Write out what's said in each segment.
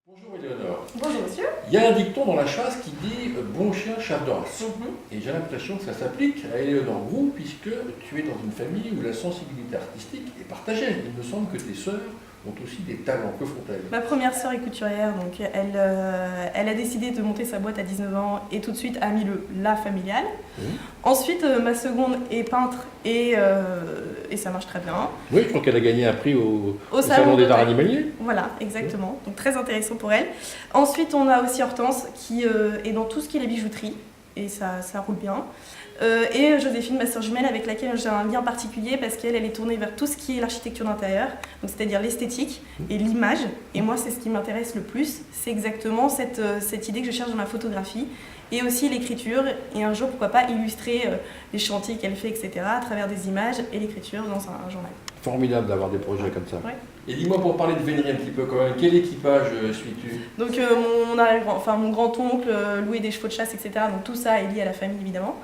Bonjour Éléonore. Bonjour monsieur. Il y a un dicton dans la chasse qui dit bon chien chasse de race. Et j'ai l'impression que ça s'applique à Éléonore Groulx puisque tu es dans une famille où la sensibilité artistique est partagée. Il me semble que tes sœurs ont aussi des talents. Que font-elles? Ma première sœur est couturière, donc elle a décidé de monter sa boîte à 19 ans et tout de suite a mis le la familial. Ensuite, ma seconde est peintre et ça marche très bien. Oui, je crois qu'elle a gagné un prix au Salon des arts animaliers. Voilà, exactement. Donc très intéressant pour elle. Ensuite, on a aussi Hortense qui est dans tout ce qui est la bijouterie et ça roule bien. Et Joséphine, ma sœur jumelle, avec laquelle j'ai un lien particulier parce qu'elle est tournée vers tout ce qui est l'architecture d'intérieur, donc c'est-à-dire l'esthétique et l'image. Et moi, c'est ce qui m'intéresse le plus. C'est exactement cette idée que je cherche dans ma photographie et aussi l'écriture. Et un jour, pourquoi pas illustrer les chantiers qu'elle fait, etc. à travers des images et l'écriture dans un journal. Formidable d'avoir des projets comme ça. Ouais. Et dis-moi, pour parler de vénerie un petit peu quand même, quel équipage suis-tu? Donc mon grand-oncle louait des chevaux de chasse, etc. Donc tout ça est lié à la famille évidemment.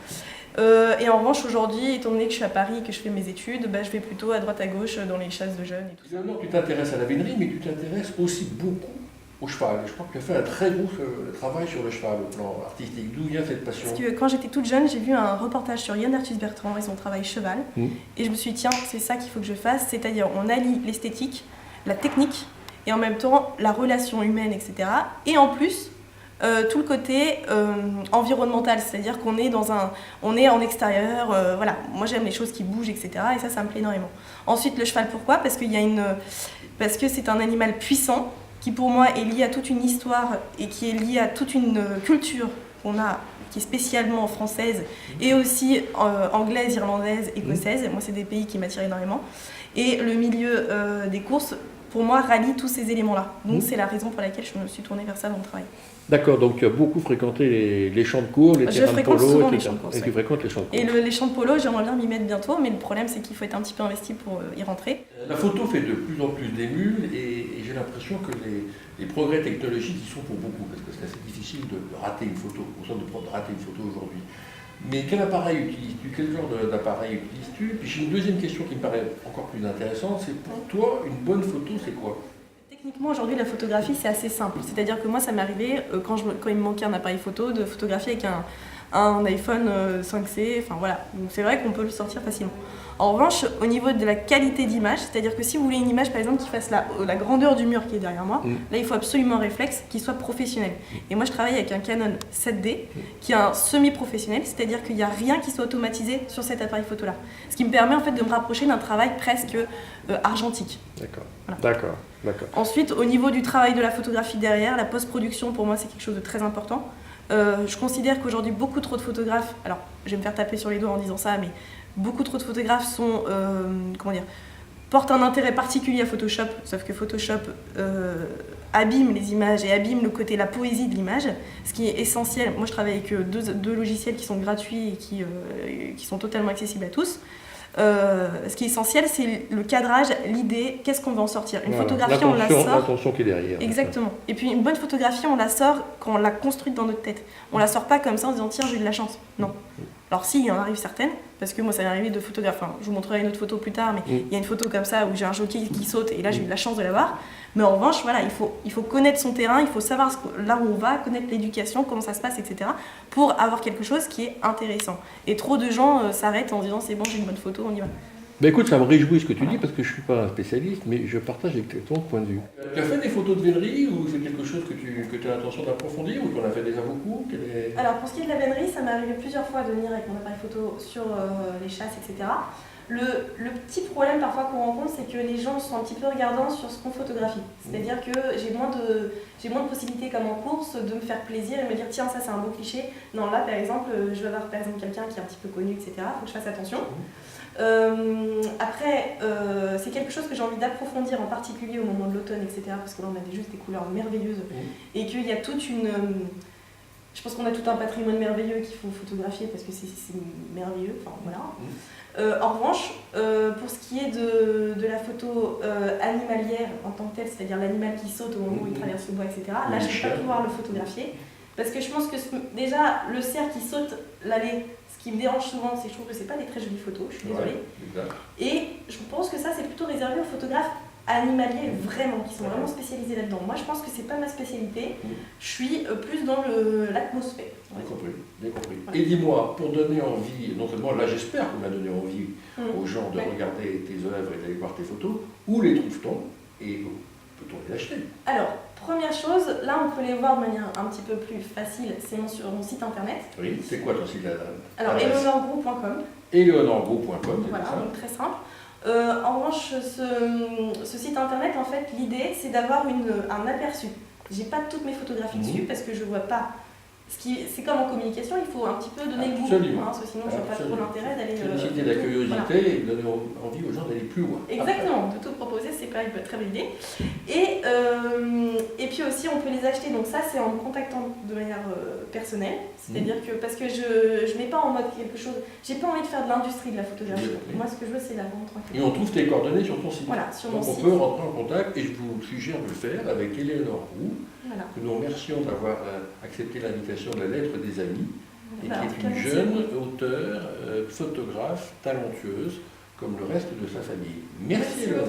Et en revanche aujourd'hui, étant donné que je suis à Paris et que je fais mes études, je vais plutôt à droite à gauche dans les chasses de jeunes et tout ça. Éléonore, tu t'intéresses à la vénerie, mais tu t'intéresses aussi beaucoup au cheval. Et je crois que tu as fait un très gros travail sur le cheval au plan artistique. D'où vient cette passion? Parce que quand j'étais toute jeune, j'ai vu un reportage sur Yann Arthus Bertrand et son travail cheval. Et je me suis dit, tiens, c'est ça qu'il faut que je fasse. C'est-à-dire, on allie l'esthétique, la technique, et en même temps, la relation humaine, etc. Et en plus, tout le côté environnemental, c'est-à-dire qu'on est on est en extérieur, voilà. Moi j'aime les choses qui bougent, etc. Et ça me plaît énormément. Ensuite le cheval, pourquoi? Parce que c'est un animal puissant qui pour moi est lié à toute une histoire et qui est lié à toute une culture qu'on a, qui est spécialement française et aussi anglaise, irlandaise, écossaise. Moi c'est des pays qui m'attirent énormément. Et le milieu des courses, pour moi, rallie tous ces éléments-là. Donc c'est la raison pour laquelle je me suis tournée vers ça dans le travail. D'accord, donc tu as beaucoup fréquenté les champs de cours, les terrains de polo, souvent etc. les champs de course, et tu fréquentes les champs de cours. Et les champs de polo, j'aimerais bien m'y mettre bientôt, mais le problème c'est qu'il faut être un petit peu investi pour y rentrer. La photo fait de plus en plus d'émules et j'ai l'impression que les progrès technologiques y sont pour beaucoup, parce que c'est assez difficile de rater une photo, de rater une photo aujourd'hui. Mais quel appareil utilises-tu? Quel genre d'appareil utilises-tu? Puis j'ai une deuxième question qui me paraît encore plus intéressante, c'est pour toi, une bonne photo, c'est quoi? Techniquement, aujourd'hui, la photographie, c'est assez simple. C'est-à-dire que moi, ça m'est arrivé, quand il me manquait un appareil photo, de photographier avec un iPhone 5C. Enfin voilà, donc c'est vrai qu'on peut le sortir facilement. En revanche, au niveau de la qualité d'image, c'est-à-dire que si vous voulez une image, par exemple, qui fasse la grandeur du mur qui est derrière moi, là, il faut absolument un réflexe qui soit professionnel. Et moi, je travaille avec un Canon 7D, qui est un semi-professionnel, c'est-à-dire qu'il n'y a rien qui soit automatisé sur cet appareil photo-là. Ce qui me permet en fait de me rapprocher d'un travail presque argentique. D'accord, voilà. D'accord. Ensuite, au niveau du travail de la photographie derrière, la post-production, pour moi, c'est quelque chose de très important. Je considère qu'aujourd'hui, beaucoup trop de photographes, alors je vais me faire taper sur les doigts en disant ça, mais beaucoup trop de photographes sont, portent un intérêt particulier à Photoshop, sauf que Photoshop abîme les images et abîme le côté, la poésie de l'image, ce qui est essentiel. Moi, je travaille avec deux logiciels qui sont gratuits et qui sont totalement accessibles à tous. Ce qui est essentiel, c'est le cadrage, l'idée, qu'est-ce qu'on va en sortir. Une photographie, on la sort. L'attention qui est derrière. Exactement. Et puis une bonne photographie, on la sort quand on l'a construite dans notre tête. On la sort pas comme ça en se disant tiens, j'ai eu de la chance. Non. Alors si, il en arrive certaines, parce que moi ça m'est arrivé de photographes, enfin, je vous montrerai une autre photo plus tard, mais il y a une photo comme ça où j'ai un jockey qui saute et là j'ai eu de la chance de l'avoir. Mais en revanche, voilà, il faut connaître son terrain, il faut savoir là où on va, connaître l'éducation, comment ça se passe, etc. pour avoir quelque chose qui est intéressant. Et trop de gens s'arrêtent en se disant c'est bon, j'ai une bonne photo, on y va. Ben écoute, ça me réjouit ce que tu dis parce que je ne suis pas un spécialiste, mais je partage avec ton point de vue. Tu as fait des photos de vénerie ou c'est quelque chose que tu as l'intention d'approfondir ou tu en as fait déjà beaucoup? Alors pour ce qui est de la vénerie, ça m'est arrivé plusieurs fois de venir avec mon appareil photo sur les chasses, etc. Le petit problème parfois qu'on rencontre, c'est que les gens sont un petit peu regardants sur ce qu'on photographie. C'est-à-dire que j'ai moins de possibilités comme en course de me faire plaisir et me dire tiens ça c'est un beau cliché. Non là par exemple, je vais avoir par exemple quelqu'un qui est un petit peu connu, etc. Il faut que je fasse attention. Après, c'est quelque chose que j'ai envie d'approfondir en particulier au moment de l'automne, etc. Parce que là on a juste des couleurs merveilleuses et qu'il y a toute une... je pense qu'on a tout un patrimoine merveilleux qu'il faut photographier parce que c'est merveilleux, enfin voilà. En revanche, pour ce qui est de la photo animalière en tant que telle, c'est-à-dire l'animal qui saute au moment où il traverse le bois, etc. Là je ne vais pas pouvoir le photographier parce que je pense que déjà le cerf qui saute l'allée, ce qui me dérange souvent, c'est que je trouve que c'est pas des très jolies photos, je suis désolée. Et je pense que ça c'est plutôt réservé aux photographes animaliers vraiment, qui sont vraiment spécialisés là-dedans. Moi, je pense que c'est pas ma spécialité. Je suis plus dans l'atmosphère. Bien compris, bien compris. Voilà. Et dis-moi, pour donner envie, non seulement là j'espère qu'on a donné envie aux gens de regarder tes œuvres et d'aller voir tes photos, où les trouve-t-on et peut-on les acheter? Alors, première chose, là on peut les voir de manière un petit peu plus facile, c'est sur mon site internet. Oui, c'est quoi ton site internet? Alors, eleonoregroup.com. eleonoregroup.com. Voilà, donc très simple. En revanche, ce site internet, en fait, l'idée c'est d'avoir un aperçu. J'ai pas toutes mes photographies dessus parce que je vois pas. C'est comme en communication, il faut un petit peu donner le goût, parce que sinon je vois pas trop l'intérêt d'aller. Susciter la curiosité et donner envie aux gens d'aller plus loin. Exactement, de tout proposer, c'est pas une très bonne idée. Et puis aussi, on peut les acheter, donc ça c'est en me contactant de manière personnelle, c'est-à-dire que parce que je mets pas en mode quelque chose, j'ai pas envie de faire de l'industrie de la photographie. Moi ce que je veux c'est la vente tranquille. Et on trouve tes coordonnées sur ton site. Voilà, sur donc mon site. on peut rentrer en contact et je vous suggère de le faire avec Éléonore Roux, que nous remercions d'avoir accepté l'invitation de la lettre des amis, et qui est une jeune auteure, photographe, talentueuse, comme le reste de sa famille. Merci Éléonore.